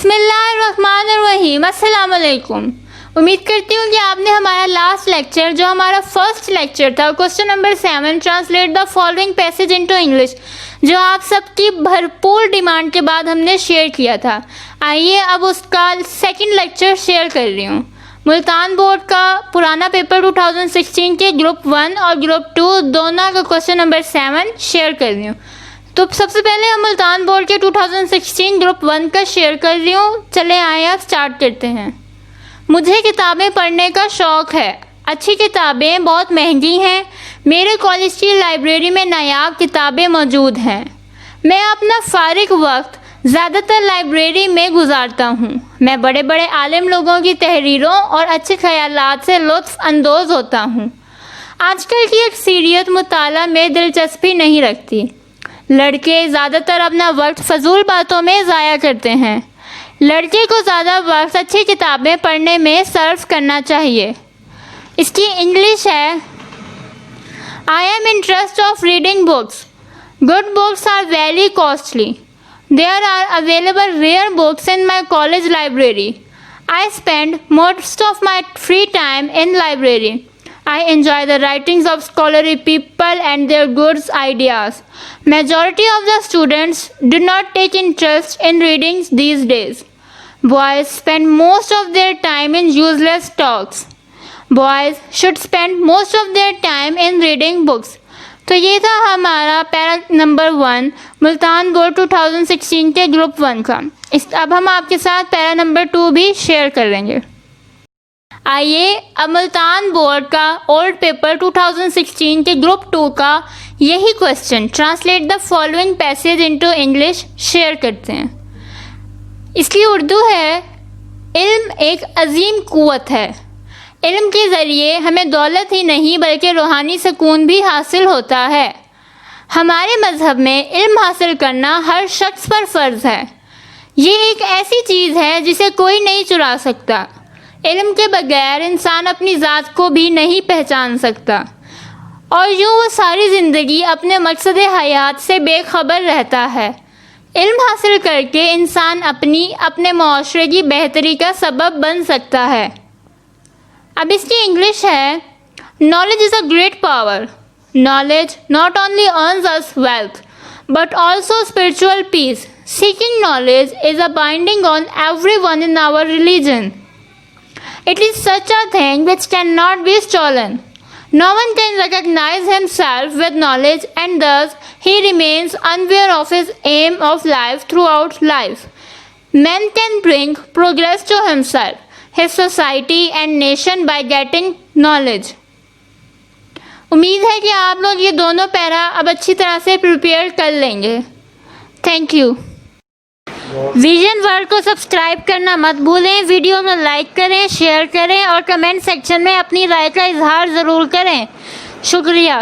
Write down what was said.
बिस्मिल्लाहिर्रहमानिर्रहीम। अस्सलाम वालेकुम। उम्मीद करती हूँ कि आपने हमारा लास्ट लेक्चर, जो हमारा फर्स्ट लेक्चर था, question number 7, translate the following passage into English, जो आप सबकी भरपूर डिमांड के बाद हमने शेयर किया था। आइए अब उसका सेकंड लेक्चर शेयर कर रही हूँ। मुल्तान बोर्ड का पुराना पेपर 2016 के ग्रुप 1 और ग्रुप 2 दोनों का क्वेश्चन नंबर 7 शेयर कर रही हूँ। तो सबसे पहले हम मुल्तान बोर्ड के 2016 ग्रुप 1 का शेयर कर रही हूँ। चले आए अब स्टार्ट करते हैं। मुझे किताबें पढ़ने का शौक़ है। अच्छी किताबें बहुत महंगी हैं। मेरे कॉलेज की लाइब्रेरी में नायाब किताबें मौजूद हैं। मैं अपना फारिग वक्त ज़्यादातर लाइब्रेरी में गुजारता हूँ। मैं बड़े बड़े आलिम लोगों की तहरीरों और अच्छे ख्यालात से लुत्फ़ अंदोज़ होता हूँ। आजकल की अक्सरियत मुताला में दिलचस्पी नहीं रखती। लड़के ज़्यादातर अपना वक्त फजूल बातों में ज़ाया करते हैं। लड़के को ज़्यादा वक्त अच्छी किताबें पढ़ने में सर्व करना चाहिए। इसकी इंग्लिश है, I am interest of reading books. Good books are very costly. There are available rare books in my college library. I spend most of my free time in library. I enjoy the writings of scholarly people and their good ideas. Majority of the students do not take interest in reading these days. Boys spend most of their time in useless talks. Boys should spend most of their time in reading books. तो ये था हमारा para number 1 Multan board 2016 के group 1 का। अब हम आपके साथ पैरा नंबर 2 भी शेयर कर लेंगे। आइए अब मुल्तान बोर्ड का ओल्ड पेपर 2016 के ग्रुप 2 का यही question, translate the following passage into English, share करते हैं। इसकी उर्दू है, इल्म एक अजीम कुव्वत है। इल्म के ज़रिए हमें दौलत ही नहीं बल्कि रूहानी सुकून भी हासिल होता है। हमारे मज़हब में इल्म हासिल करना हर शख्स पर फ़र्ज़ है। ये एक ऐसी चीज़ है जिसे कोई नहीं चुरा सकता। इल्म के बगैर इंसान अपनी ज़ात को भी नहीं पहचान सकता और यूँ वो सारी ज़िंदगी अपने मकसद हयात से बेखबर रहता है। इल्म हासिल करके इंसान अपने मुआशरे की बेहतरी का सबब बन सकता है। अब इसकी इंग्लिश है, knowledge is a great power. Knowledge not only earns us wealth but also spiritual peace. Seeking knowledge is a binding on everyone in our religion. It is such a thing which cannot be stolen. No one can recognize himself with knowledge, and thus he remains unaware of his aim of life throughout life. Man can bring progress to himself, his society and nation by getting knowledge. उम्मीद है कि आप लोग ये दोनों para अब अच्छी तरह से प्रिपेयर कर लेंगे। Thank you. विजन वर्ल्ड को सब्सक्राइब करना मत भूलें। वीडियो में लाइक करें, शेयर करें और कमेंट सेक्शन में अपनी राय का इजहार ज़रूर करें। शुक्रिया।